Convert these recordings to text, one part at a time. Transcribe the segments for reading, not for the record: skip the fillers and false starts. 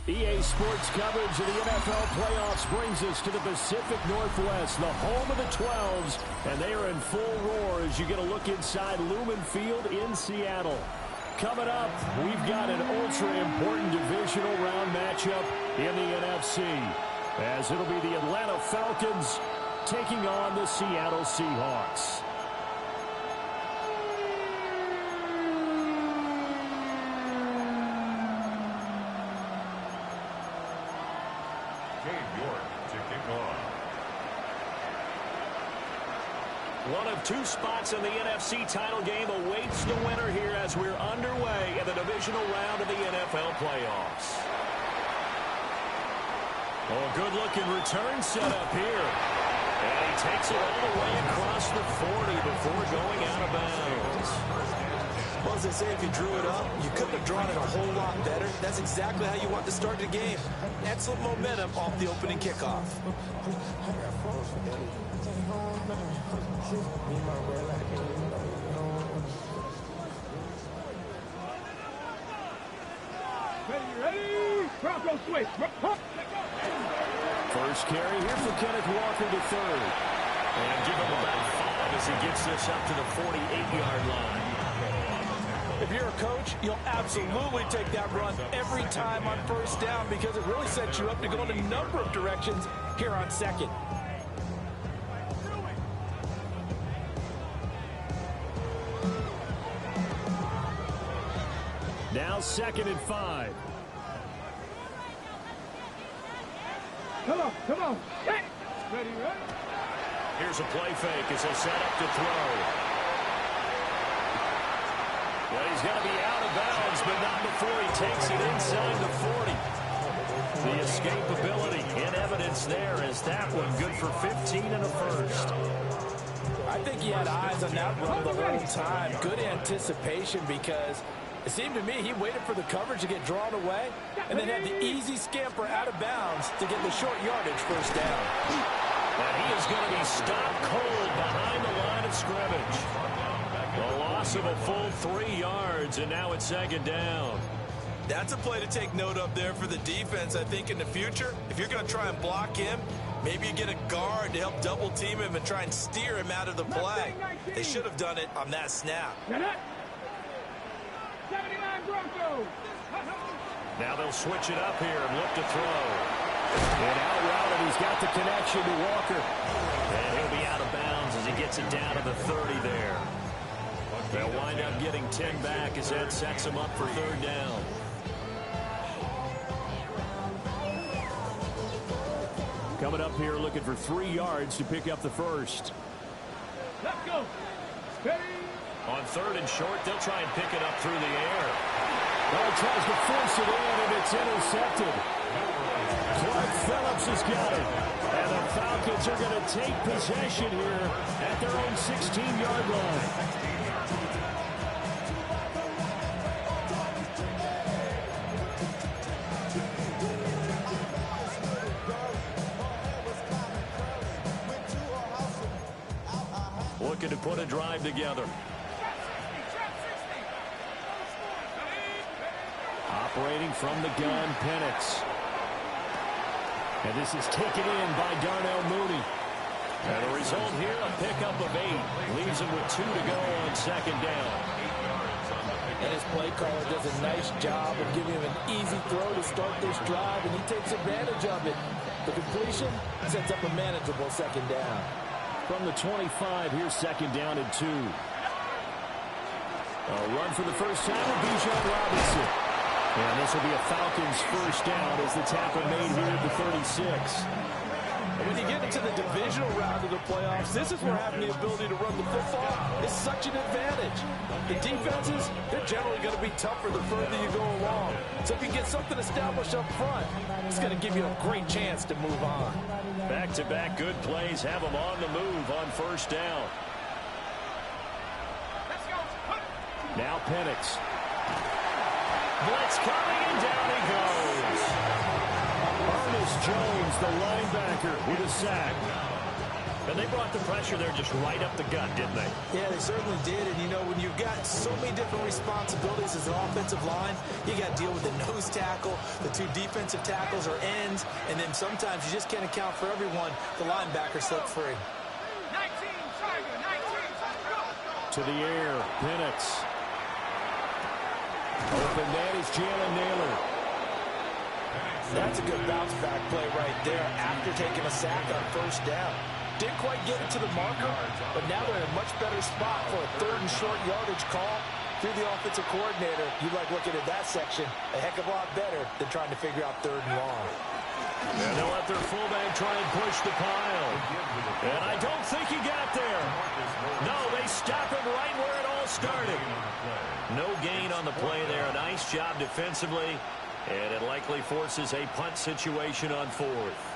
EA Sports coverage of the NFL playoffs brings us to the Pacific Northwest, the home of the 12s, and they are in full roar as you get a look inside Lumen Field in Seattle. Coming up, we've got an ultra-important divisional round matchup in the NFC, as it'll be the Atlanta Falcons taking on the Seattle Seahawks. One of two spots in the NFC title game awaits the winner here as we're underway in the divisional round of the NFL playoffs. Oh, good-looking return set up here. And he takes it all the way across the 40 before going out of bounds. Well, as they say, if you drew it up, you couldn't have drawn it a whole lot better. That's exactly how you want to start the game. Excellent momentum off the opening kickoff. Ready? Bronco switch. First carry here for Kenneth Walker to third. And give him about 5 as he gets this up to the 48-yard line. If you're a coach, you'll absolutely take that run every time on first down because it really sets you up to go in a number of directions here on second. Now 2nd and 5. Come on. Hey. Ready? Here's a play fake as they set up to throw. Well, he's going to be out of bounds, but not before he takes it inside the 40. The escapability in evidence there as that one good for 15 and a first. I think he had eyes on that run the whole time. Good anticipation because it seemed to me he waited for the coverage to get drawn away and then had the easy scamper out of bounds to get the short yardage first down. And he is going to be stopped cold behind the line of scrimmage. The loss of a full 3 yards, and now it's 2nd down. That's a play to take note of there for the defense, I think, in the future. If you're going to try and block him, maybe you get a guard to help double team him and try and steer him out of the play. They should have done it on that snap. 79 Broncos. Now they'll switch it up here and look to throw. And out route, and he's got the connection to Walker. And he'll be out of bounds as he gets it down to the 30 there. They'll wind up getting 10 back as that sets him up for 3rd down. Coming up here looking for 3 yards to pick up the first. Let's go. Ready? On 3rd and short, they'll try and pick it up through the air. Well, tries to force it in, and it's intercepted. Clark Phillips has got it. And the Falcons are going to take possession here at their own 16-yard line. Looking to put a drive together. Operating from the gun, Penix. And this is taken in by Darnell Mooney. And the result here, a pickup of 8. Leaves him with 2 to go on 2nd down. And his play caller does a nice job of giving him an easy throw to start this drive, and he takes advantage of it. The completion sets up a manageable 2nd down. From the 25, here's 2nd down and 2. A run for the first time with Bijan Robinson. And this will be a Falcons first down as the tackle made here at the 36. And when you get into the divisional round of the playoffs, this is where having the ability to run the football is such an advantage. The defenses, they're generally going to be tougher the further you go along. So if you get something established up front, it's going to give you a great chance to move on. Back-to-back good plays have them on the move on first down. Now Penix. Blitz coming, and down he goes. Ernest Jones, the linebacker, with a sack. And they brought the pressure there just right up the gut, didn't they? Yeah, they certainly did. And, you know, when you've got so many different responsibilities as an offensive line, you got to deal with the nose tackle, the two defensive tackles or ends, and then sometimes you just can't account for everyone. The linebacker slipped free. 19, Tiger, 19, go! To the air, Penix. Open man is Jalen Naylor. That's a good bounce-back play right there after taking a sack on first down. Didn't quite get it to the marker, but now they're in a much better spot for a third and short yardage call. If you're the offensive coordinator, you like looking at that section a heck of a lot better than trying to figure out third and long. And they'll let their fullback try and push the pile. And I don't think he got there. No, they stop him right where it all started. No gain on the play there. A nice job defensively. And it likely forces a punt situation on fourth.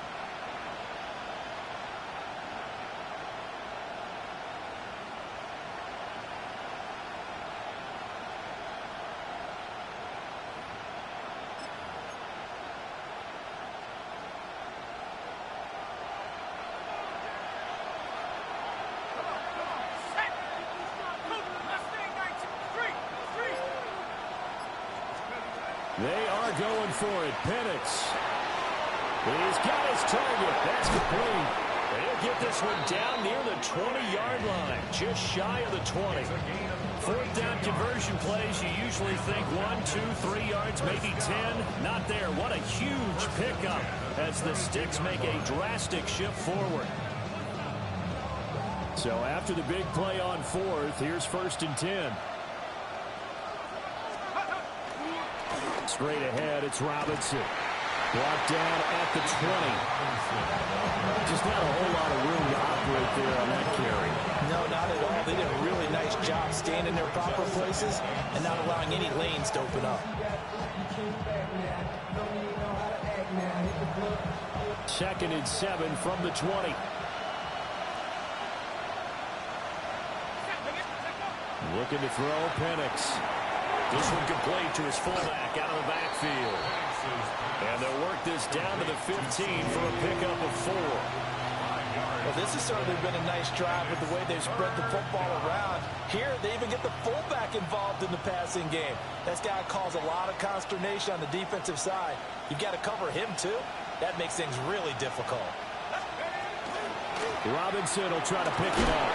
They are going for it. Penix. He's got his target. That's complete. He'll get this one down near the 20-yard line, just shy of the 20. Fourth down conversion plays, you usually think 1, 2, 3 yards, maybe 10. Not there. What a huge pickup as the Sticks make a drastic shift forward. So after the big play on fourth, here's 1st and 10. Straight ahead, it's Robinson. Brought down at the 20. Just not a whole lot of room to operate there on that carry. No, not at all. They did a really nice job staying in their proper places and not allowing any lanes to open up. 2nd and 7 from the 20. Looking to throw, Penix. This one complete to his fullback out of the backfield. And they'll work this down to the 15 for a pickup of 4. Well, this has certainly been a nice drive with the way they've spread the football around. Here, they even get the fullback involved in the passing game. That's got to cause a lot of consternation on the defensive side. You've got to cover him, too. That makes things really difficult. Robinson will try to pick it up.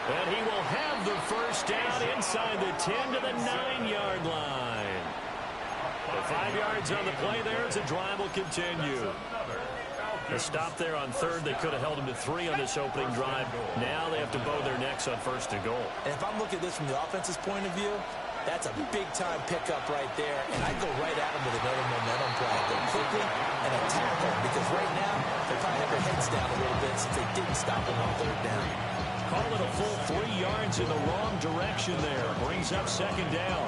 And he will have the first down inside the 10 to the 9-yard line. The 5 yards on the play there as the drive will continue. A stop there on third. They could have held him to 3 on this opening drive. Now they have to bow their necks on 1st and goal. And if I'm looking at this from the offense's point of view, that's a big-time pickup right there. And I'd go right at him with another momentum play. Go quickly and attack him because right now they probably have their heads down a little bit since they didn't stop him on 3rd down. Call it a full 3 yards in the wrong direction there. Brings up 2nd down.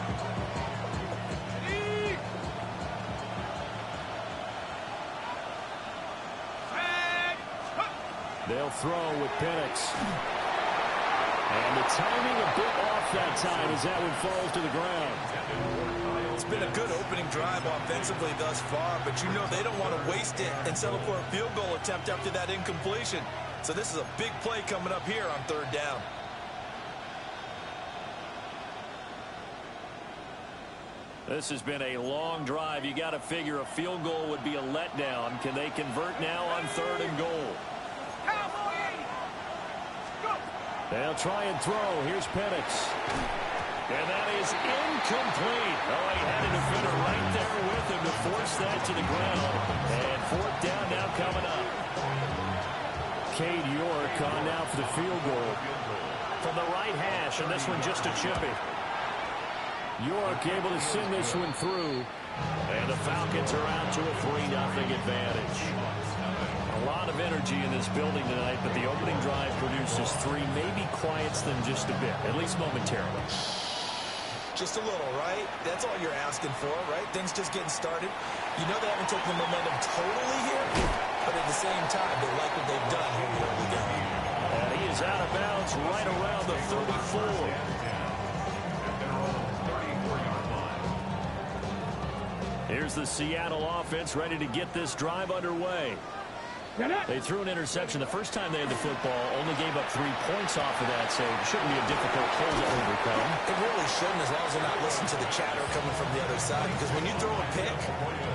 They'll throw with Penix. And the timing a bit off that time as that one falls to the ground. It's been a good opening drive offensively thus far, but you know they don't want to waste it and settle for a field goal attempt after that incompletion. So this is a big play coming up here on 3rd down. This has been a long drive. You got to figure a field goal would be a letdown. Can they convert now on 3rd and goal? They'll try and throw. Here's Penix. And that is incomplete. Oh, he had a defender right there with him to force that to the ground. And 4th down now coming up. Cade York on now for the field goal. From the right hash, and this one just a chippy. York able to send this one through. And the Falcons are out to a 3-0 advantage. A lot of energy in this building tonight, but the opening drive produces 3, maybe quiets them just a bit, at least momentarily. Just a little, right? That's all you're asking for, right? Things just getting started. You know they haven't taken the momentum totally here, but at the same time, they like what they've done here in the early game. And he is out of bounds right around the 34. Here's the Seattle offense ready to get this drive underway. They threw an interception the first time they had the football, only gave up 3 points off of that, so it shouldn't be a difficult hole to overcome. It really shouldn't, as long as they're not listening to the chatter coming from the other side, because when you throw a pick,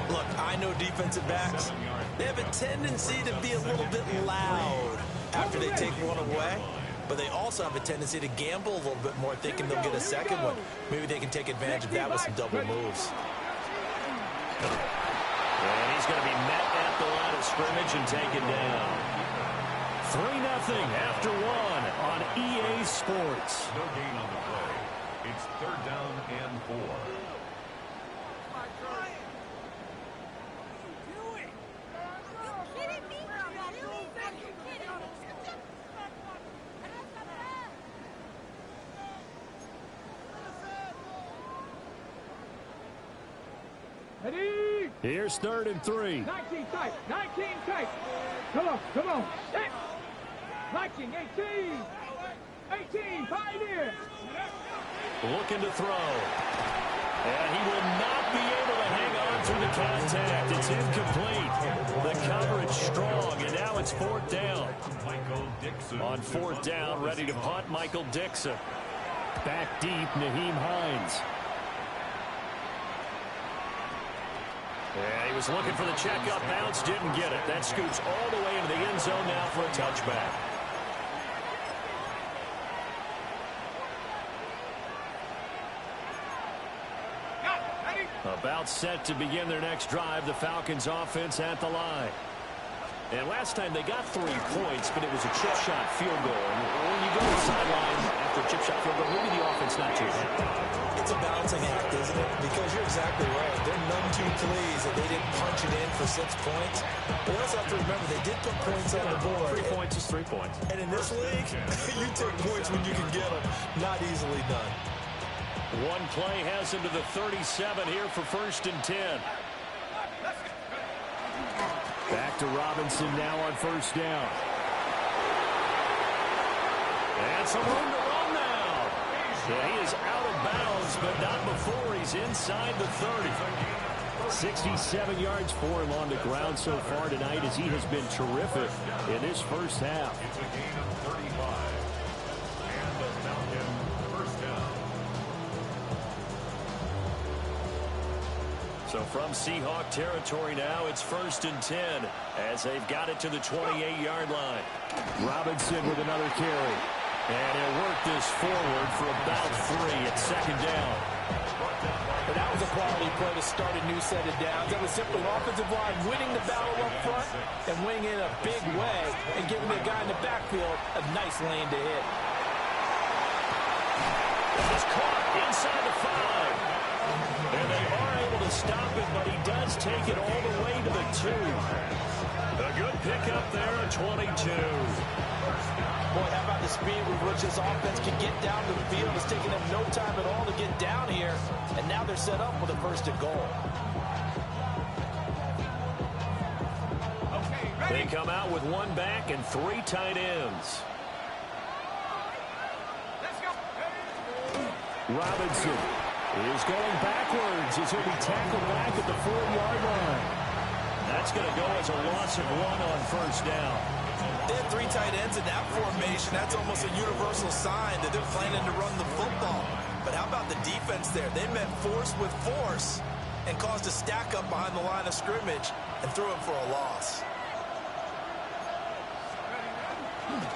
look, I know defensive backs, they have a tendency to be a little bit loud after they take one away, but they also have a tendency to gamble a little bit more, thinking they'll get a second one. Maybe they can take advantage of that with some double moves. And he's going to be met at the line of scrimmage and taken down. 3-0 after 1 on EA Sports. No gain on the play. It's 3rd down and 4. Ready? Here's 3rd and 3. 19 tight. 19 tight. Come on. Set. 19, 18. 18, pioneer. Looking to throw. And he will not be able to hang on through the contact. It's incomplete. The coverage strong, and now it's 4th down. On 4th down, ready to punt, Michael Dixon. Back deep, Nyheim Hines. Yeah, he was looking for the check-up bounce, didn't get it. That scoots all the way into the end zone now for a touchback. About set to begin their next drive, the Falcons offense at the line. And last time they got 3 points, but it was a chip shot field goal. And when you go to the sideline after a chip shot field goal, maybe the offense not too happy. It's a balancing act, isn't it? Because you're exactly right. They're none too pleased that they didn't punch it in for 6 points. But you also have to remember, they did put points on the board. 3 points is 3 points. And in this league, you take points when you can get them. Not easily done. One play has him to the 37 here for 1st and 10. Back to Robinson now on 1st down. And some room to run now. Yeah, he is out of bounds, but not before he's inside the 30. 67 yards for him on the ground so far tonight, as he has been terrific in this first half. It's a gain of 35. And the Falcons 1st down. So from Seahawk territory now, it's 1st and 10 as they've got it to the 28-yard line. Robinson with another carry. And he'll work this forward for about 3 at 2nd down. But that was a quality play to start a new set of downs. That was simply an offensive line winning the battle up front and winning in a big way and giving the guy in the backfield a nice lane to hit. That is caught inside the 5. And they are able to stop it, but he does take it all the way to the 2. A good pickup there at 22. Boy, how about the speed with which this offense can get down to the field? It's taking them no time at all to get down here, and now they're set up with a 1st and goal. They come out with 1 back and 3 tight ends. Robinson is going backwards as he'll be tackled back at the 4-yard line. That's going to go as a loss of 1 on 1st down. They had 3 tight ends in that formation. That's almost a universal sign that they're planning to run the football. But how about the defense there? They met force with force and caused a stack up behind the line of scrimmage and threw him for a loss.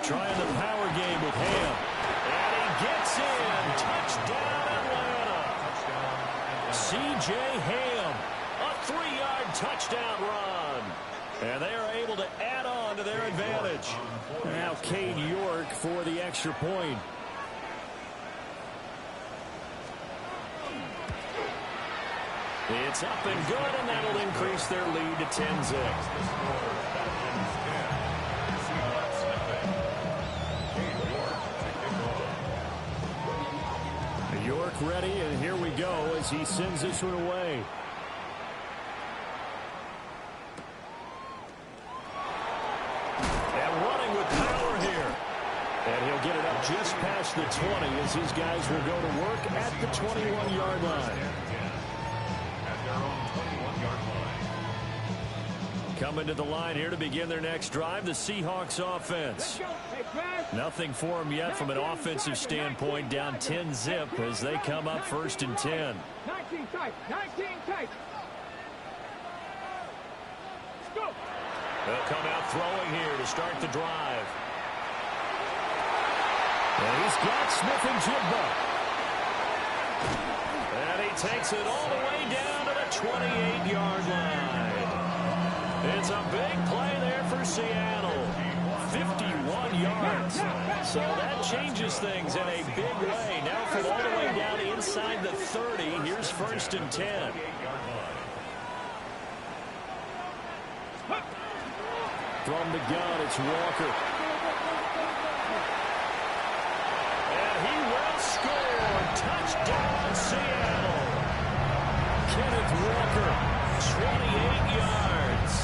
Trying the power game with Ham. And he gets in. Touchdown, Atlanta. C.J. Ham, a 3-yard touchdown run. And they are able to add on to their advantage. Now Cade York for the extra point. It's up and good, and that'll increase their lead to 10-zip. York ready, and here we go as he sends this one away. And running with power here. And he'll get it up just past the 20 as his guys will go to work at the 21-yard line. Coming to the line here to begin their next drive, the Seahawks offense. Nothing for them yet from an offensive standpoint, down 10-zip as they come up 1st and 10. 19 tight, 19 tight. They'll come out throwing here to start the drive. And he's got Smith and Jigba. And he takes it all the way down to the 28-yard line. It's a big play there for Seattle. 51 yards. So that changes things in a big way. Now from all the way down inside the 30, here's 1st and 10. From the gun, it's Walker. And he will score. Touchdown, Seattle. Kenneth Walker, 28 yards.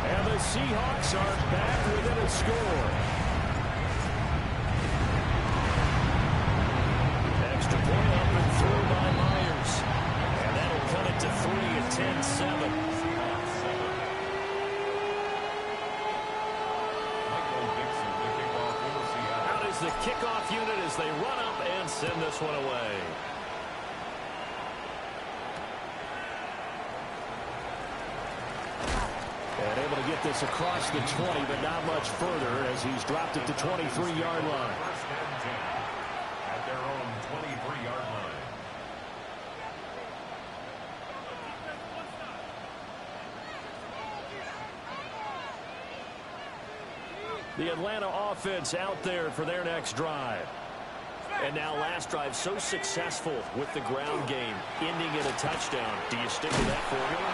And the Seahawks are back within a score. Extra point up and through by Myers. And that'll cut it to 3 at 10-7. The kickoff unit as they run up and send this one away. And able to get this across the 20, but not much further as he's dropped it to 23-yard line. At their own 23-yard line. The Atlanta offense out there for their next drive. And now last drive so successful with the ground game, ending in a touchdown. Do you stick with that formula?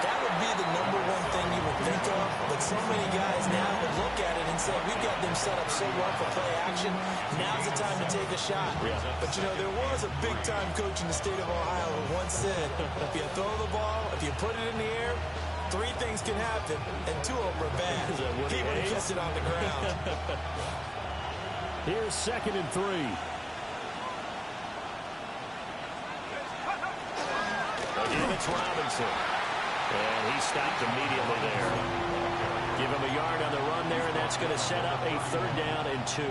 That would be the #1 thing you would think of, but so many guys now would look at it and say, we've got them set up so well for play action. Now's the time to take a shot. Yeah. But, you know, there was a big-time coach in the state of Ohio who once said, if you throw the ball, if you put it in the air, 3 things can happen, and 2 of them are bad. He would have kept it on the ground. Here's 2nd and 3. Again, it's Robinson. And he stopped immediately there. Give him a yard on the run there, and that's going to set up a 3rd down and 2.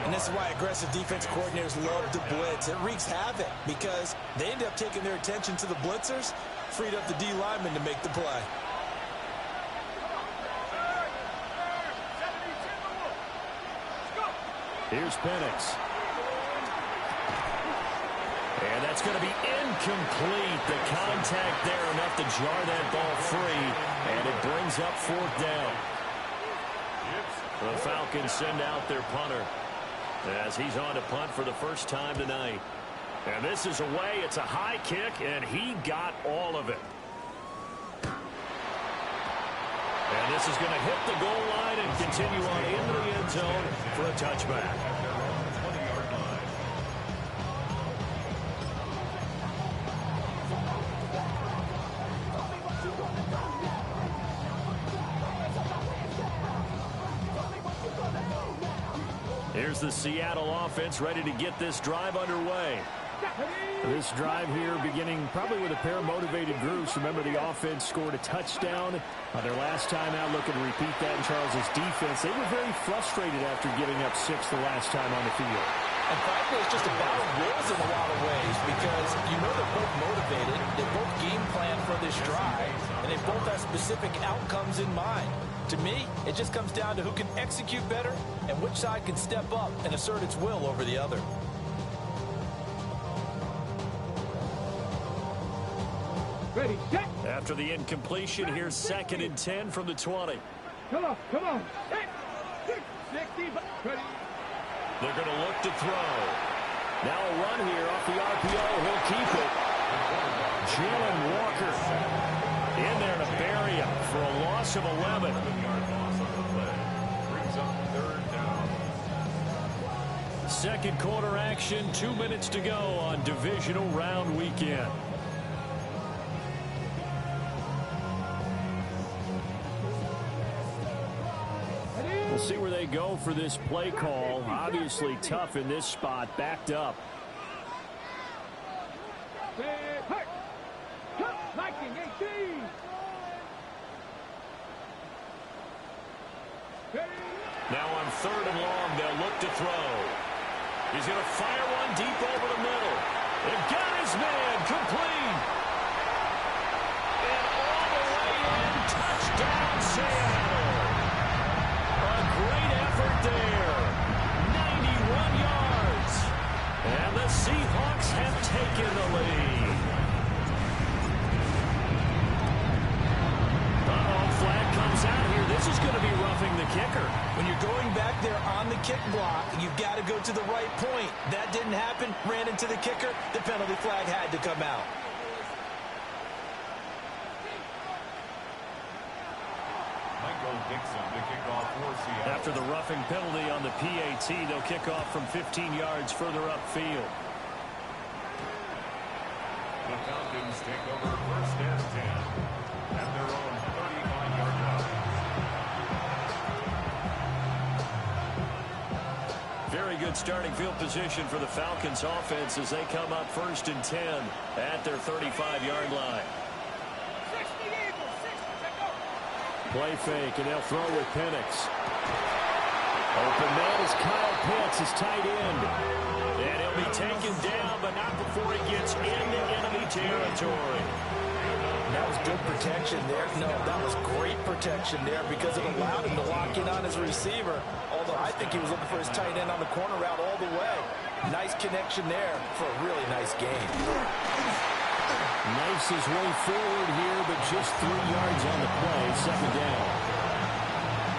And this is why aggressive defense coordinators love to blitz. It wreaks havoc because they end up taking their attention to the blitzers, freed up the D lineman to make the play. Here's Penix. And that's going to be incomplete. The contact there enough to jar that ball free, and it brings up 4th down. The Falcons send out their punter as he's on to punt for the first time tonight. And this is away. It's a high kick, and he got all of it. And this is going to hit the goal line and continue on into the end zone for a touchback. Here's the Seattle offense ready to get this drive underway. This drive here beginning probably with a pair of motivated groups. Remember, the offense scored a touchdown their last time out. Looking to repeat that in Charles's defense. They were very frustrated after giving up 6 the last time on the field. And frankly, it's just a battle of wills in a lot of ways because you know they're both motivated. They both game plan for this drive, and they both have specific outcomes in mind. To me, it just comes down to who can execute better and which side can step up and assert its will over the other. Ready, set. After the incompletion, here's 2nd and 10 from the 20. Come on, come on. Set. 60. Ready. They're going to look to throw. Now a run here off the RPO. He'll keep it. Jalen Walker in there to bury him for a loss of 11. Second quarter action, 2 minutes to go on divisional round weekend. We'll see where they go for this play call. Obviously tough in this spot, backed up. Now on 3rd and long, they'll look to throw. He's going to fire one deep over the middle. They've got his man complete. And all the way in, touchdown Seattle. A great effort there. 91 yards. And the Seahawks have taken the lead. Flag comes out here. This is going to be roughing the kicker. When you're going back there on the kick block, you've got to go to the right point. That didn't happen. Ran into the kicker. The penalty flag had to come out. After the roughing penalty on the PAT, they'll kick off from 15 yards further upfield. The Falcons take over 1st and 10 at their own 39-yard line. Very good starting field position for the Falcons offense as they come up 1st and 10 at their 35-yard line. Play fake, and they'll throw with Penix. Open man is Kyle Pitts, his tight end. And he'll be taken down, but not before he gets into enemy territory. That was good protection there. No, that was great protection there because it allowed him to lock in on his receiver. Although I think he was looking for his tight end on the corner route all the way. Nice connection there for a really nice game. Knifes his way forward here, but just 3 yards on the play, 2nd down.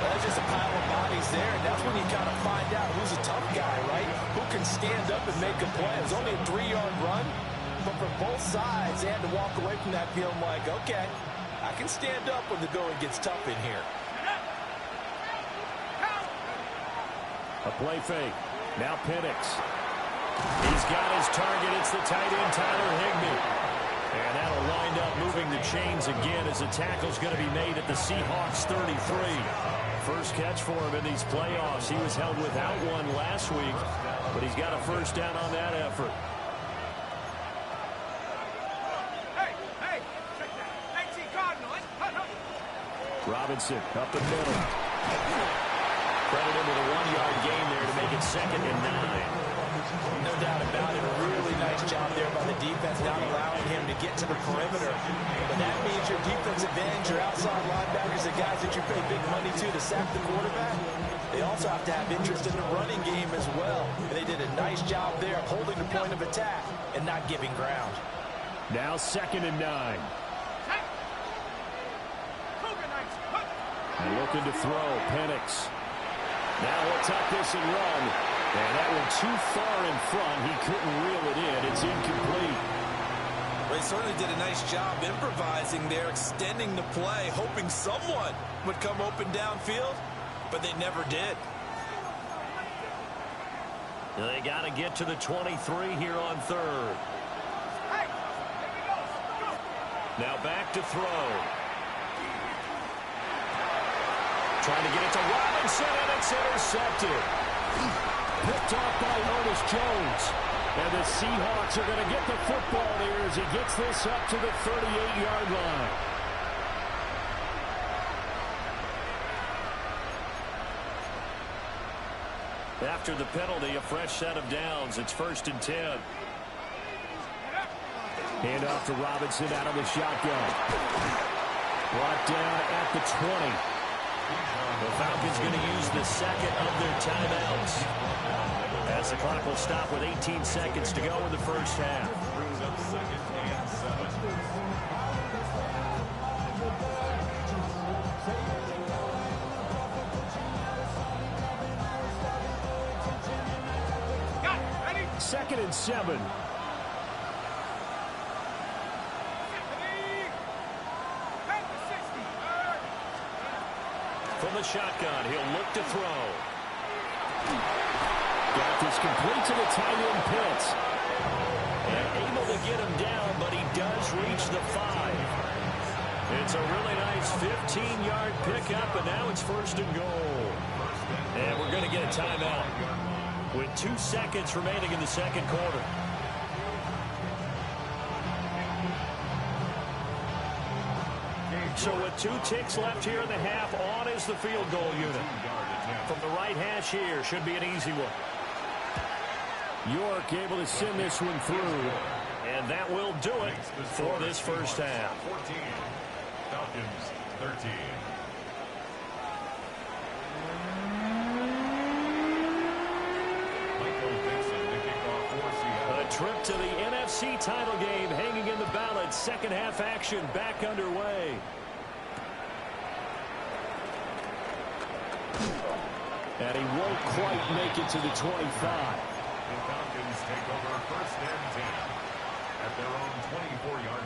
That's just a pile of bodies there, and that's when you kind of find out who's a tough guy, right? Who can stand up and make a play. It was only a 3-yard run, but for both sides, they had to walk away from that feeling like, okay, I can stand up when the going gets tough in here. A play fake. Now Penix. He's got his target. It's the tight end, Tyler Higbee. And that'll wind up moving the chains again as the tackle's going to be made at the Seahawks 33. First catch for him in these playoffs. He was held without one last week, but he's got a 1st down on that effort. Robinson up the middle. Credit him with a 1-yard gain there to make it 2nd and 9. No doubt about it. A really nice job there by the defense, not allowing him to get to the perimeter. But that means your defensive ends, your outside linebackers, the guys that you pay big money to sack the quarterback, they also have to have interest in the running game as well. And they did a nice job there of holding the point of attack and not giving ground. Now 2nd and 9. And looking to throw, Penix. Now he'll tuck this and run. And that one too far in front. He couldn't reel it in. It's incomplete. They certainly did a nice job improvising there, extending the play, hoping someone would come open downfield, but they never did. They got to get to the 23 here on 3rd. Now back to throw. Trying to get it to Robinson, and it's intercepted. Picked off by Ernest Jones. And the Seahawks are going to get the football here as he gets this up to the 38-yard line. After the penalty, a fresh set of downs. It's 1st and 10. Hand off to Robinson out of the shotgun. Brought down at the 20. The Falcons going to use the 2nd of their timeouts. As the clock will stop with 18 seconds to go in the 1st half. Second and 7. From the shotgun, he'll look to throw. Got this complete to the tight end, Pitts. And able to get him down, but he does reach the 5. It's a really nice 15-yard pickup, and now it's 1st and goal. And we're going to get a timeout with 2 seconds remaining in the 2nd quarter. So with 2 ticks left here in the half, on his here's the field goal unit. From the right hash here, should be an easy one. York able to send this one through. And that will do it for this first half. 14. Falcons 13. A trip to the NFC title game hanging in the balance. Second half action back underway. And he won't quite make it to the 25. The Falcons take over first and 10 at their own 24-yard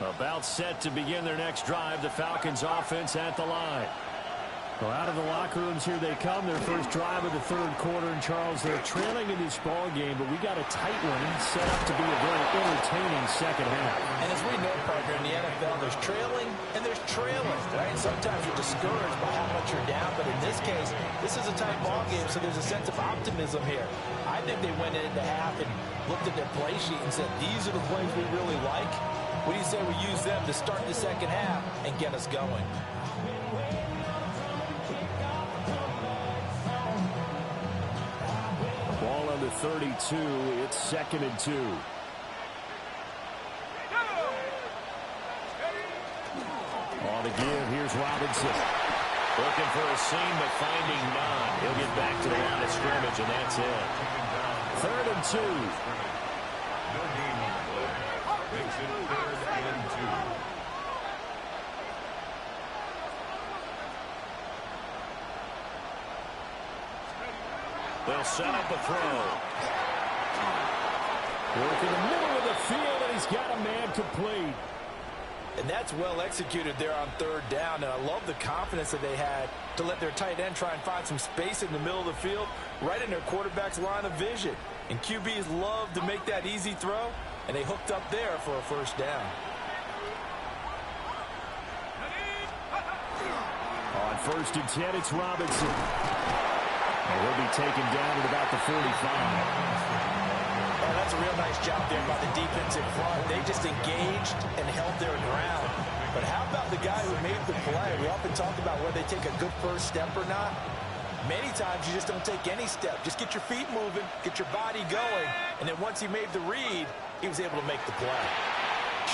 line. About set to begin their next drive. The Falcons offense at the line. Well, out of the locker rooms here they come. Their first drive of the third quarter. And Charles, they're trailing in this ball game, but we got a tight one set up to be a very entertaining second half. And as we know, partner, in the NFL, there's trailing and there's trailing, right? Sometimes you're discouraged by how much you're down, but in this case, this is a tight ball game, so there's a sense of optimism here. I think they went into half and looked at their play sheet and said, these are the plays we really like. What do you say we use them to start the second half and get us going? Ball on the 32. It's 2nd and 2. On the give, here's Robinson. Looking for a seam, but finding none. He'll get back to the line of scrimmage, and that's it. 3rd and 2. No gain on the play. Makes it 3rd and 2. They'll set up a throw. Work in the middle of the field, and he's got a man complete. And that's well executed there on 3rd down. And I love the confidence that they had to let their tight end try and find some space in the middle of the field, right in their quarterback's line of vision. And QBs love to make that easy throw, and they hooked up there for a first down. On 1st and 10, it's Robinson. And he'll be taken down at about the 45. Oh, that's a real nice job there by the defensive front. They just engaged and held their ground. But how about the guy who made the play? We often talk about whether they take a good first step or not. Many times you just don't take any step. Just get your feet moving, get your body going, and then once he made the read, he was able to make the play.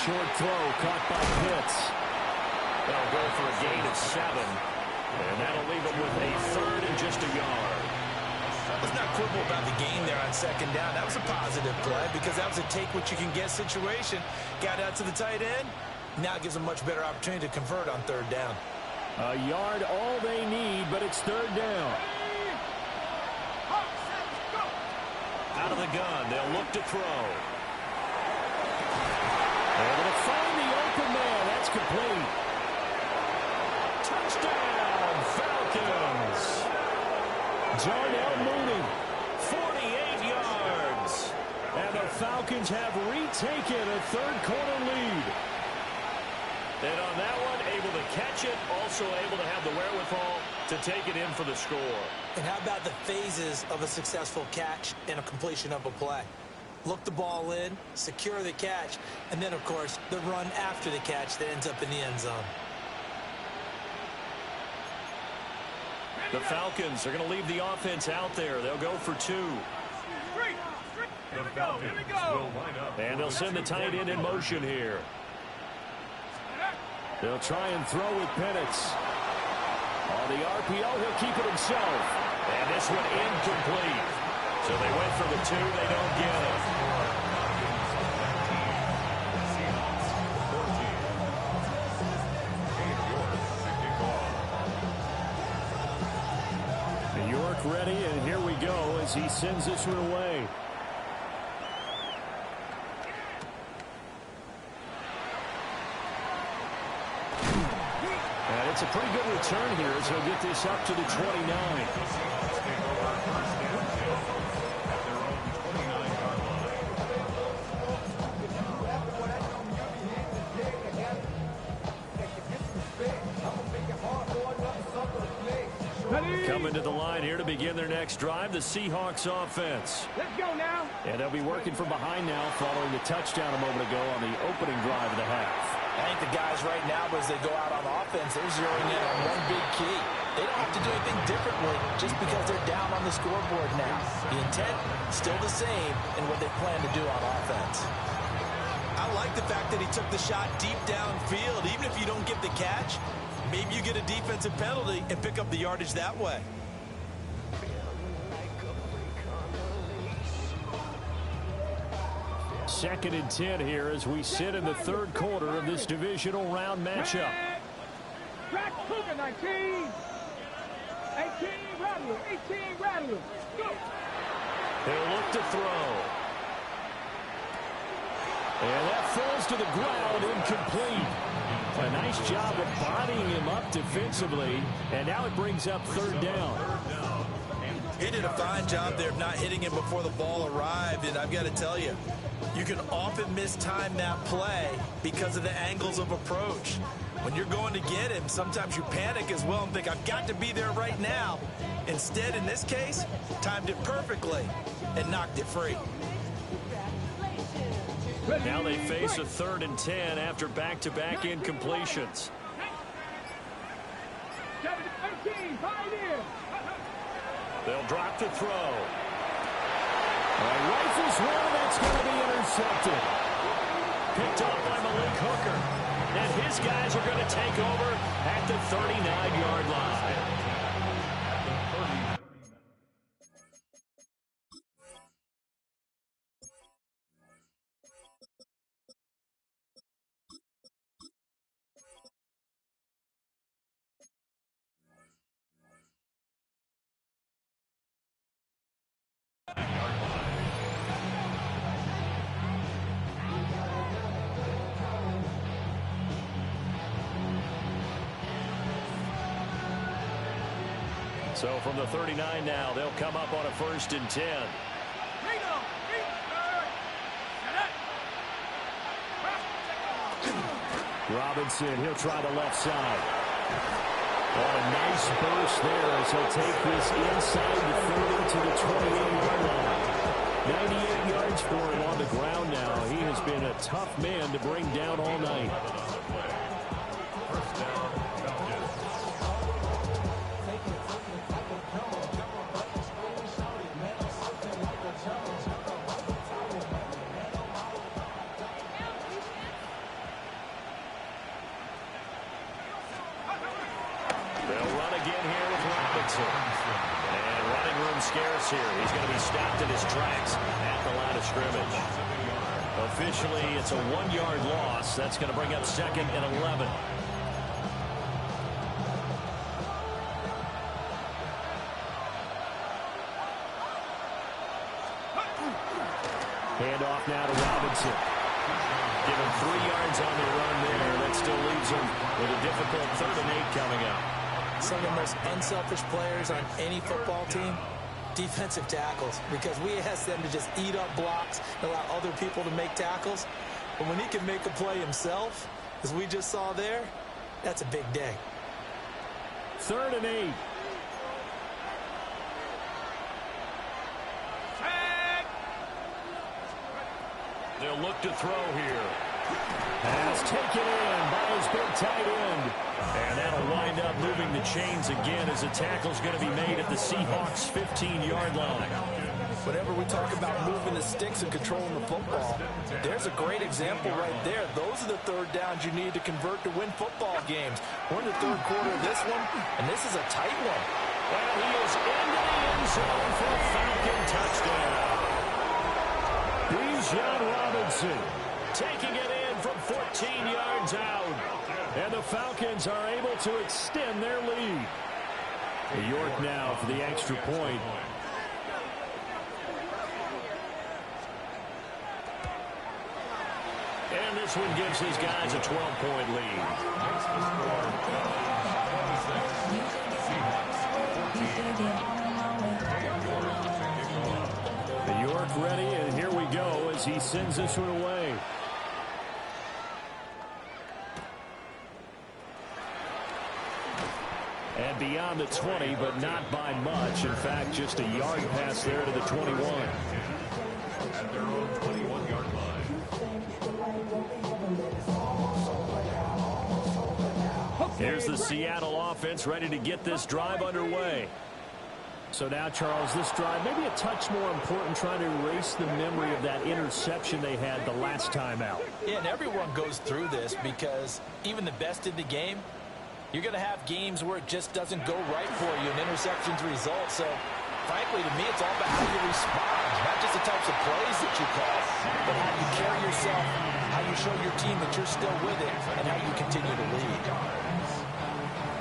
Short throw caught by Pitts. They'll go for a gain of 7. And that'll leave them with a 3rd and just a yard. Let's not quibble about the gain there on 2nd down. That was a positive play because that was a take-what-you-can-get situation. Got out to the tight end. Now it gives them a much better opportunity to convert on 3rd down. A yard all they need, but it's 3rd down. Out of the gun, they'll look to throw. Able to find the open man. That's complete. Touchdown, Falcons. Darnell Mooney, 48 yards. And the Falcons have retaken a third-quarter lead. And on that one, able to catch it, also able to have the wherewithal to take it in for the score. And how about the phases of a successful catch and a completion of a play? Look the ball in, secure the catch, and then, of course, the run after the catch that ends up in the end zone. The Falcons are going to leave the offense out there. They'll go for 2. The Falcons will line up. And they'll send the tight end in motion here. They'll try and throw with Penix. On the RPO, he'll keep it himself. And this one incomplete. So they went for the 2. They don't get it. York ready, and here we go as he sends this one away. And it's a pretty good return here as he'll get this up to the 29. Ready? Coming to the line here to begin their next drive, the Seahawks offense. Let's go now. And they'll be working from behind now following the touchdown a moment ago on the opening drive of the half. I think the guys right now, as they go out on offense, they're zeroing in on one big key. They don't have to do anything differently just because they're down on the scoreboard now. The intent, still the same in what they plan to do on offense. I like the fact that he took the shot deep downfield. Even if you don't get the catch, maybe you get a defensive penalty and pick up the yardage that way. Second and 10 here as we sit in the third quarter of this divisional round matchup. Track Cougar 19. 18 Rattler. 18 Rattler. Go. They'll look to throw. And that falls to the ground, incomplete. A nice job of bodying him up defensively, and now it brings up third down. He did a fine job there of not hitting him before the ball arrived, and I've got to tell you, you can often mistime that play because of the angles of approach. When you're going to get him, sometimes you panic as well and think, I've got to be there right now. Instead, in this case, timed it perfectly and knocked it free. Now they face a 3rd and 10 after back-to-back incompletions. 18, pioneer. They'll drop to throw. Rifles one, that's going to be intercepted. Picked up by Malik Hooker. And his guys are going to take over at the 39-yard line. So from the 39 now, they'll come up on a 1st and 10. Robinson, he'll try the left side. Oh, a nice burst there as he'll take this inside the 30 to the 28-yard line. 98 yards for him on the ground now. He has been a tough man to bring down all night. First down, Falcons. They'll run again here with Robinson. And running room scarce here. He's going to be stopped in his tracks at the line of scrimmage. Officially, it's a 1-yard loss. That's going to bring up 2nd and 11. Handoff now to Robinson. Give him 3 yards on the run there. That still leaves him with a difficult 3rd and 8 coming up. Some of the most unselfish players on any football team, defensive tackles, because we ask them to just eat up blocks and allow other people to make tackles. But when he can make a play himself, as we just saw there, that's a big day. 3rd and 8. They'll look to throw here. Pass taken in by his big tight end. And that'll wind up moving the chains again as a tackle's going to be made at the Seahawks' 15-yard line. Whenever we talk about moving the sticks and controlling the football, there's a great example right there. Those are the 3rd downs you need to convert to win football games. We're in the 3rd quarter of this one, and this is a tight one. Well, he is into the end zone for a Falcon touchdown. Bijan Robinson taking it in from 14 yards out. And the Falcons are able to extend their lead. York now for the extra point. And this one gives his guys a 12-point lead. York ready, and here we go as he sends this one away. And beyond the 20, but not by much. In fact, just a yard pass there to the 21. At their own 21-yard line. Here's the Seattle offense ready to get this drive underway. So now, Charles, this drive maybe a touch more important, trying to erase the memory of that interception they had the last time out. Yeah, and everyone goes through this because even the best in the game, you're going to have games where it just doesn't go right for you and interceptions result. So, frankly, to me, it's all about how you respond, not just the types of plays that you call, but how you carry yourself, how you show your team that you're still with it, and how you continue to lead.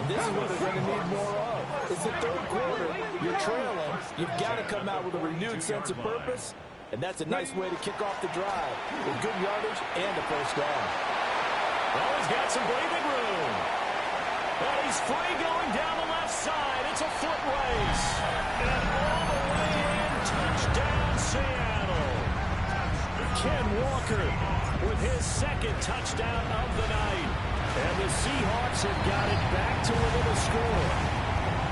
This is what they're going to need more of. It's the third quarter. You're trailing. You've got to come out with a renewed sense of purpose, and that's a nice way to kick off the drive with good yardage and a first down. Well, he's got some breathing room. And he's free going down the left side. It's a foot race. And all the way in, touchdown Seattle. Ken Walker with his second touchdown of the night. And the Seahawks have got it back to within a score.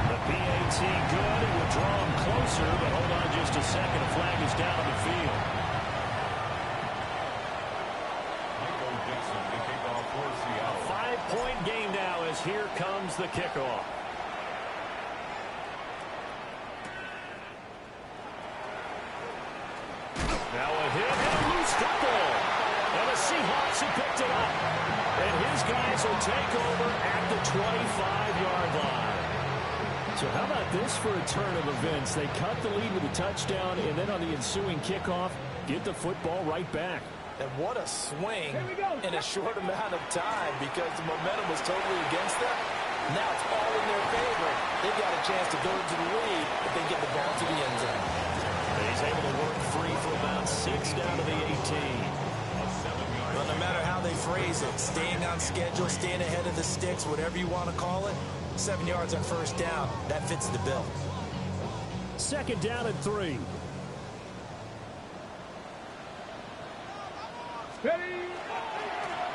The PAT good. It will draw him closer, but hold on just a second. A flag is down on the field. A 5-point game now as here comes the kickoff. Now a hit and a loose football. And the Seahawks have picked it up. And his guys will take over at the 25-yard line. So how about this for a turn of events? They cut the lead with a touchdown, and then on the ensuing kickoff, get the football right back. And what a swing in a short amount of time because the momentum was totally against them. Now it's all in their favor. They've got a chance to go into the lead if they get the ball to the end zone. He's able to work free for about 6 down to the 18. Well, no matter how they phrase it, staying on schedule, staying ahead of the sticks, whatever you want to call it, 7 yards on first down, that fits the bill. 2nd down and 3.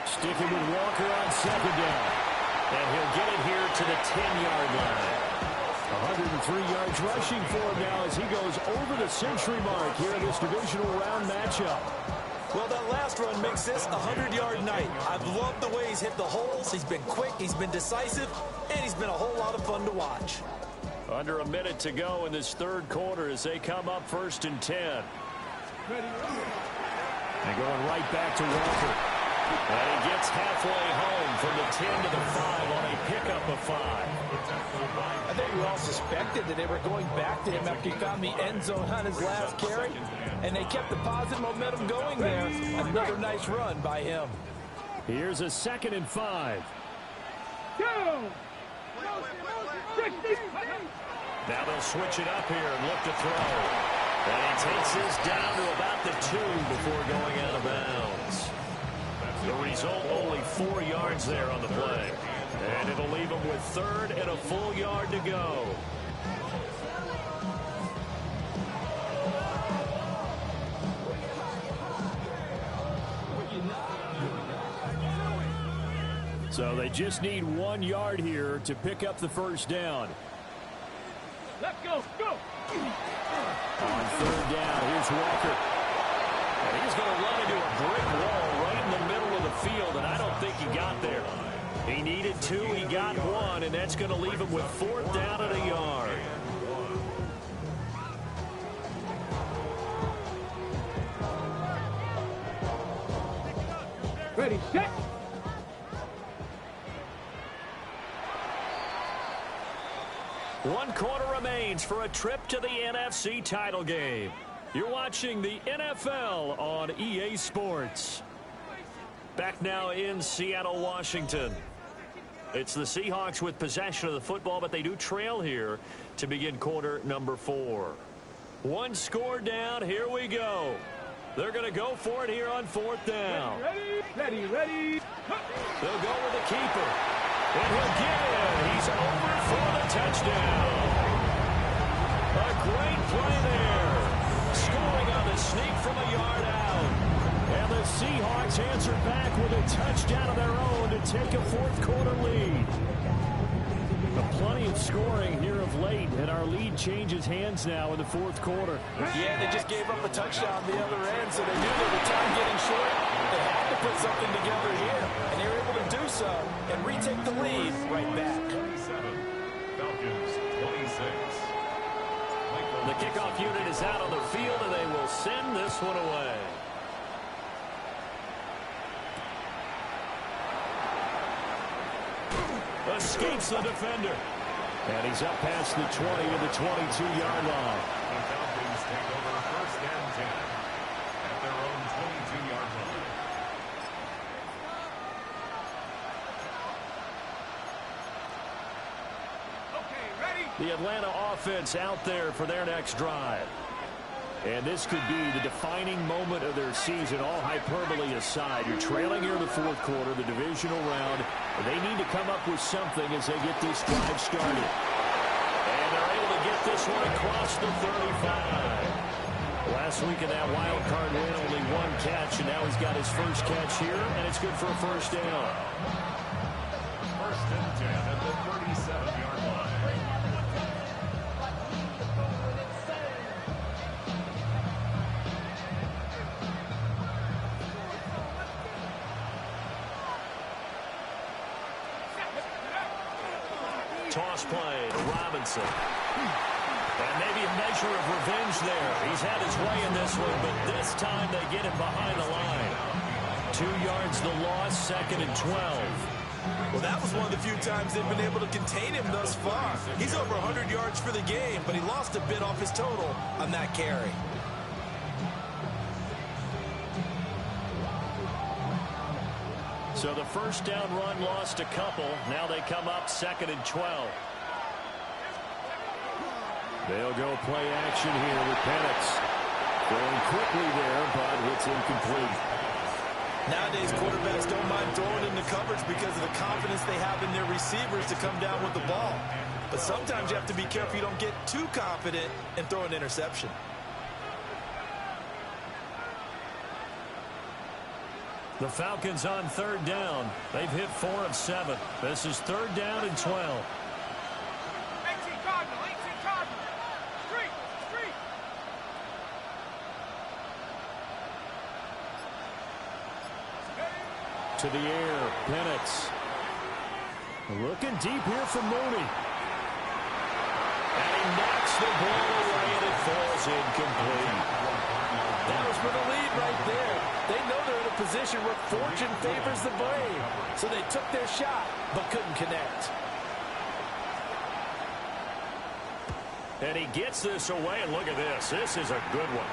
Sticking with Walker on 2nd down. And he'll get it here to the 10-yard line. 103 yards rushing for him now as he goes over the century mark here in this divisional round matchup. Well, that last run makes this a 100-yard night. I've loved the way he's hit the holes. He's been quick, he's been decisive, and he's been a whole lot of fun to watch. Under a minute to go in this third quarter as they come up 1st and 10. And going right back to Walker. And he gets halfway home from the 10 to the 5 on a pickup of 5. I think we all suspected that they were going back to him after he found the end zone on his last carry. And they kept the positive momentum going there. Another nice run by him. Here's a 2nd and 5. Now they'll switch it up here and look to throw. And he takes this down to about the 2 before going out of bounds. The result, only 4 yards there on the play. And it'll leave him with 3rd and a full yard to go. So they just need 1 yard here to pick up the first down. Let's go, go! On 3rd down, here's Walker. And he's going to run into a brick wall right in the middle of the field, and I don't think he got there. He needed 2, he got 1, and that's going to leave him with 4th down and a yard. Ready, set! One quarter remains for a trip to the NFC title game. You're watching the NFL on EA Sports. Back now in Seattle, Washington. It's the Seahawks with possession of the football, but they do trail here to begin quarter number 4. 1 score down. Here we go. They're going to go for it here on 4th down. Ready, ready. They'll go with the keeper. And he'll get in. He's over for the touchdown. A great play there. Scoring on the sneak from a yard out. And the Seahawks answer back with a touchdown of their own to take a 4th quarter lead. Plenty with scoring here of late, and our lead changes hands now in the fourth quarter. Yeah, they just gave up a touchdown the other end, so they knew they were time getting short. They had to put something together here, and they were able to do so and retake the lead right back. 27, Falcons 26. The kickoff unit is out on the field, and they will send this one away. Escapes the defender. And he's up past the 20 to the 22-yard line. The Falcons take over first and 10 at their own 22-yard line. Okay, ready? The Atlanta offense out there for their next drive. And this could be the defining moment of their season, all hyperbole aside. You're trailing here in the fourth quarter, the divisional round. They need to come up with something as they get this drive started. And they're able to get this one across the 35. Last week in that wild card win, only one catch, and now he's got his first catch here, and it's good for a first down. First and 10 at the 37-yard line. Toss play to Robinson. And maybe a measure of revenge there. He's had his way in this one, but this time they get him behind the line. 2 yards the loss, second and 12. Well, that was one of the few times they've been able to contain him thus far. He's over 100 yards for the game, but he lost a bit off his total on that carry. So the first down run lost a couple. Now they come up second and 12. They'll go play action here with Penix. Going quickly there, but it's incomplete. Nowadays, quarterbacks don't mind throwing into coverage because of the confidence they have in their receivers to come down with the ball. But sometimes you have to be careful you don't get too confident and throw an interception. The Falcons on third down. They've hit 4 of 7. This is third down and 12. 18 Cardinal, 18 Cardinal. Street. To the air, Penix. Looking deep here for Mooney. And he knocks the ball away, and it falls incomplete. That was for the lead right there. They know they're in a position where fortune favors the brave. So they took their shot, but couldn't connect. And he gets this away, and look at this. This is a good one.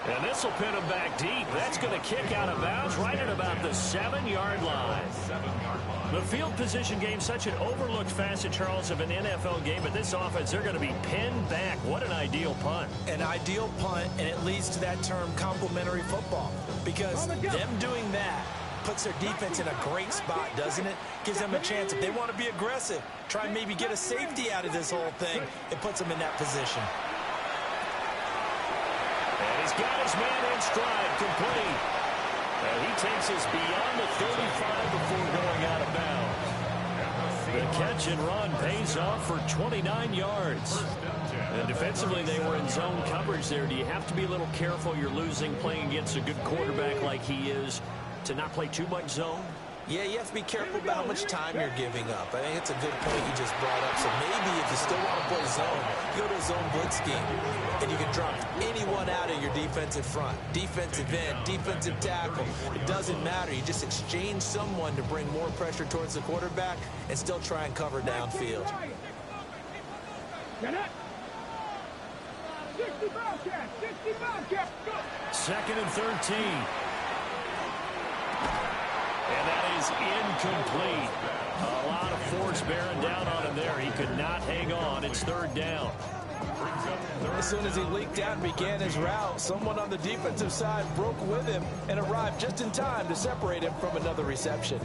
And this will pin him back deep. That's going to kick out of bounds right at about the 7-yard line. The field position game, such an overlooked facet, Charles, of an NFL game. But this offense, they're going to be pinned back. What an ideal punt. An ideal punt, and it leads to that term complementary football. Because them doing that puts their defense in a great spot, doesn't it? Gives them a chance. If they want to be aggressive, try and maybe get a safety out of this whole thing, it puts them in that position. And he's got his man in stride, complete. And he takes us beyond the 35 before going out of bounds. The catch and run pays off for 29 yards. And defensively, they were in zone coverage there. Do you have to be a little careful? You're losing playing against a good quarterback like he is to not play too much zone? Yeah, you have to be careful about how much time you're giving up. I think it's a good point you just brought up. So maybe if you still want to play zone, you go to a zone blitz scheme. And you can drop anyone out of your defensive front. Defensive end, defensive tackle. It doesn't matter. You just exchange someone to bring more pressure towards the quarterback and still try and cover downfield. 60 Bobcats, 60 Bobcats, go! Second and 13. And that is incomplete. A lot of force bearing down on him there. He could not hang on. It's third down. As soon as he leaked out and began his route, someone on the defensive side broke with him and arrived just in time to separate him from another reception.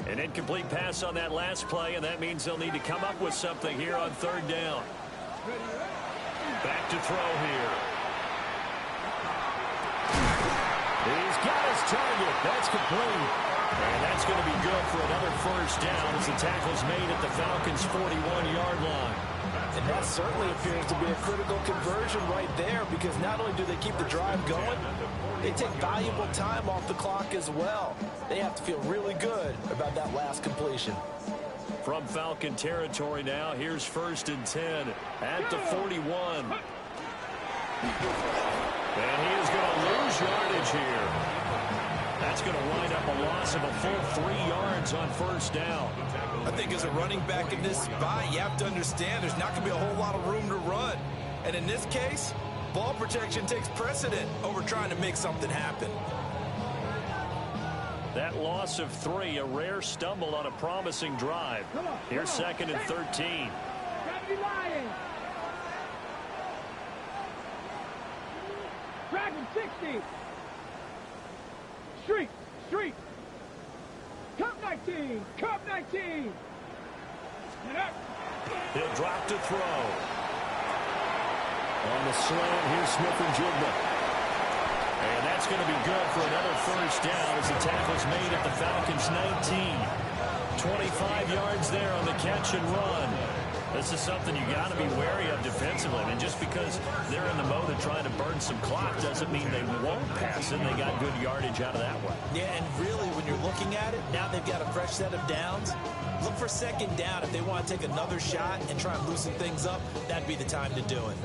An incomplete pass on that last play, and that means they'll need to come up with something here on third down. Back to throw here. He's got his target. That's complete. And that's going to be good for another first down as the tackle's made at the Falcons' 41-yard line. And that certainly appears to be a critical conversion right there, because not only do they keep the drive going, they take valuable time off the clock as well. They have to feel really good about that last completion. From Falcon territory now, here's 1st and 10 at the 41. And he is going to lose yardage here. That's going to wind up a loss of a full 3 yards on 1st down. I think as a running back in this spot, you have to understand there's not going to be a whole lot of room to run. And in this case, ball protection takes precedent over trying to make something happen. That loss of 3, a rare stumble on a promising drive. Here's 2nd and 13. Dragon 60. Street. Cup 19. Cup 19. He'll drop to throw. On the slant, here's Smith-Njigba. And that's going to be good for another first down as the tackle's made at the Falcons' 19. 25 yards there on the catch and run. This is something you got to be wary of defensively. I mean, just because they're in the mode of trying to burn some clock doesn't mean they won't pass it. They got good yardage out of that one. Yeah, and really, when you're looking at it, now they've got a fresh set of downs. Look for 2nd down. If they want to take another shot and try and loosen things up, that'd be the time to do it.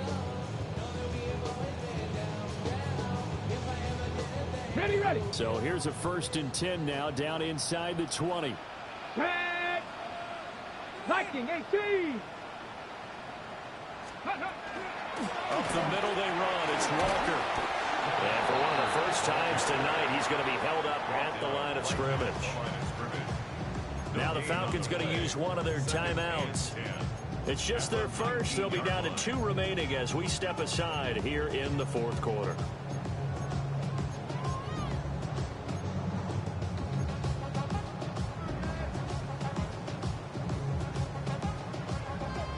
Ready. So here's a 1st and 10 now, down inside the 20. Red. Lightning 18. Up the middle they run. It's Walker. And for one of the first times tonight, he's going to be held up at the line of scrimmage. Now the Falcons going to use one of their timeouts. It's just their first. They'll be down to 2 remaining as we step aside here in the 4th quarter.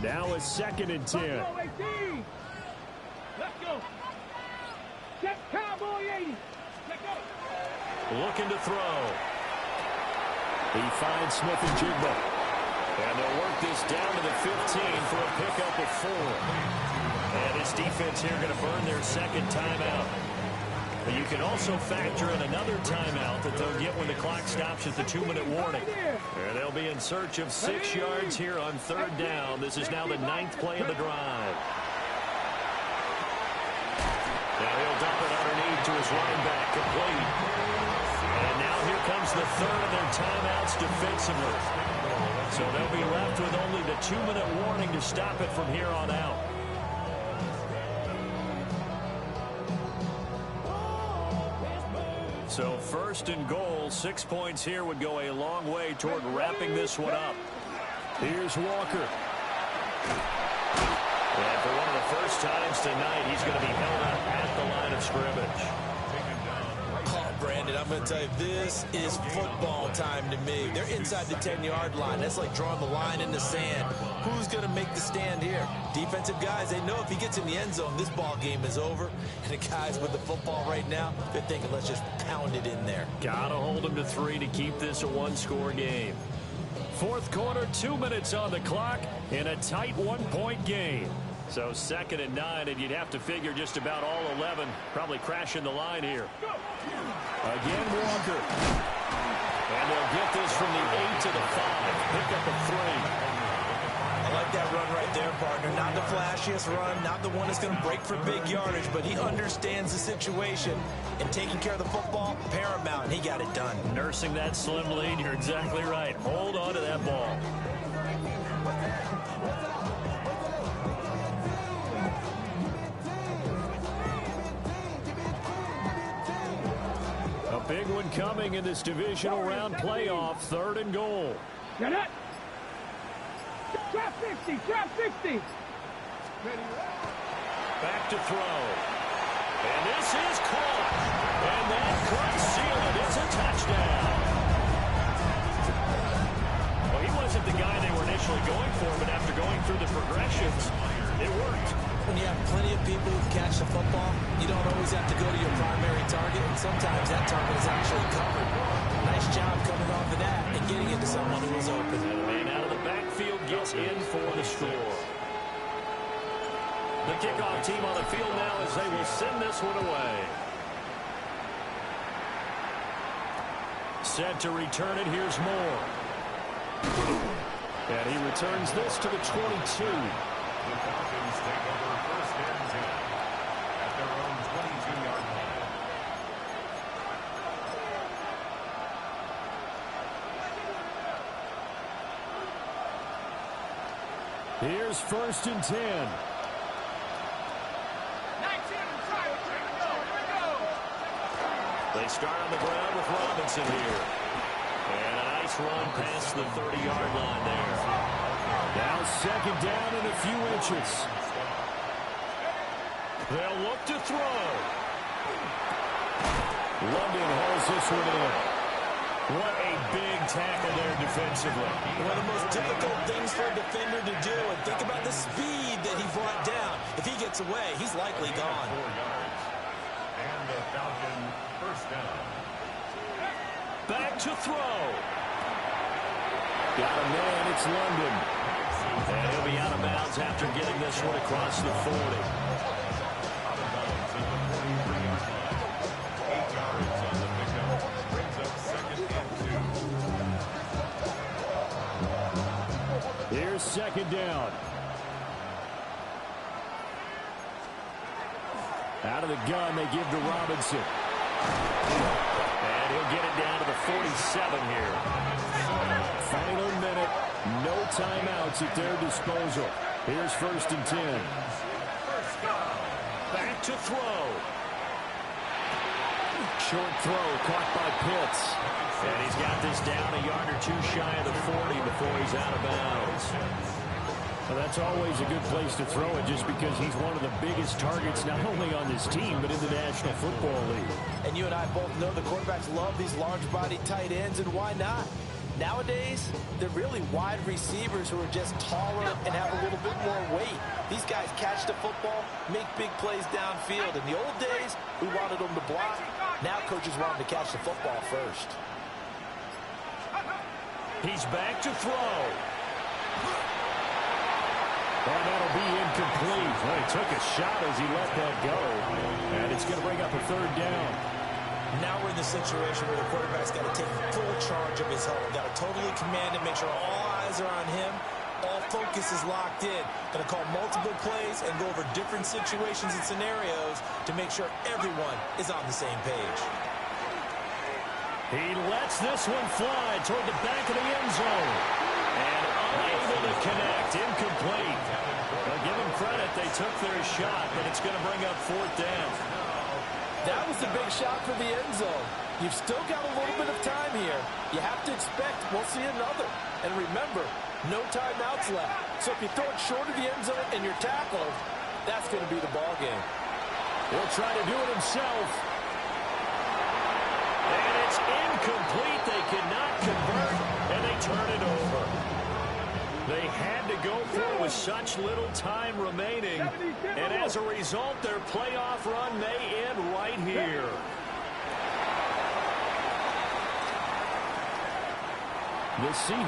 Now it's 2nd and 10. Let's go. Check Cowboy 80. Let's go. Looking to throw. He finds Smith-Njigba. And they'll work this down to the 15 for a pickup of 4. And his defense here going to burn their 2nd timeout. But you can also factor in another timeout that they'll get when the clock stops at the 2-minute warning. And they'll be in search of 6 yards here on 3rd down. This is now the 9th play of the drive. Now he'll dump it underneath to his running back, complete. And now here comes the 3rd of their timeouts defensively. So they'll be left with only the 2-minute warning to stop it from here on out. So 1st and goal, 6 points here would go a long way toward wrapping this one up. Here's Walker. And for one of the first times tonight, he's going to be held up at the line of scrimmage. Oh, Brandon, I'm going to tell you, this is football time to me. They're inside the 10-yard line. That's like drawing the line in the sand. Who's going to make the stand here? Defensive guys, they know if he gets in the end zone, this ball game is over. And the guys with the football right now, they're thinking, let's just pound it in there. Got to hold them to 3 to keep this a 1-score game. 4th quarter, 2 minutes on the clock in a tight 1-point game. So 2nd and 9, and you'd have to figure just about all 11 probably crashing the line here. Again, Walker. And they'll get this from the 8 to the 5. Pick up a 3. I like that run right there, partner. Not the flashiest run, not the one that's going to break for big yardage, but he understands the situation. And taking care of the football, paramount, and he got it done. Nursing that slim lead, you're exactly right. Hold on to that ball. A big one coming in this divisional round playoff, 3rd and goal. Get it. Trap 60. Trap 60. Back to throw. And this is caught. And that could seal it. It's a touchdown. Well, he wasn't the guy they were initially going for, but after going through the progressions, it worked. When you have plenty of people who catch the football, you don't always have to go to your primary target, and sometimes that target is actually covered. Nice job coming Patriots in for the score. The kickoff team on the field now as they will send this one away. Set to return it. Here's Moore. And he returns this to the 22. The Falcons take over first and 10 at their own 22-yard line. Here's first and 10. They start on the ground with Robinson here. And a nice run past the 30-yard line there. Now second down and a few inches. They'll look to throw. London hauls this one in. What a big tackle there defensively. One of the most difficult things for a defender to do. And think about the speed that he brought down. If he gets away, he's likely gone. 4 yards. And the Falcon first down. Back to throw. Got a man, it's London. And he'll be out of bounds after getting this one across the 40. Out of bounds at the 43-yard line. 8 yards on the pickup. Brings up second and 2. Here's second down. Out of the gun, they give to Robinson. And he'll get it down to the 47 here. Final minute. No timeouts at their disposal. Here's first and 10. Back to throw. Short throw caught by Pitts. And he's got this down a yard or two shy of the 40 before he's out of bounds. Well, that's always a good place to throw it just because he's one of the biggest targets not only on this team but in the National Football League. And you and I both know the quarterbacks love these large-body tight ends, and why not? Nowadays, they're really wide receivers who are just taller and have a little bit more weight. These guys catch the football, make big plays downfield. In the old days, we wanted them to block. Now coaches want them to catch the football first. He's back to throw. And that'll be incomplete. Well, he took a shot as he let that go. And it's going to bring up a third down. Now we're in the situation where the quarterback's got to take full charge of his helmet. Got to totally command it, make sure all eyes are on him. All focus is locked in. Going to call multiple plays and go over different situations and scenarios to make sure everyone is on the same page. He lets this one fly toward the back of the end zone. And unable to connect. Incomplete. Well, give them credit. They took their shot, but it's going to bring up fourth down. That was the big shot for the end zone. You've still got a little bit of time here. You have to expect we'll see another. And remember, no timeouts left. So if you throw it short of the end zone and you're tackled, that's going to be the ball game. He'll try to do it himself. And it's incomplete. They cannot convert, and they turn it over. They had to go for it with such little time remaining. And as a result, their playoff run may end right here. The Seahawks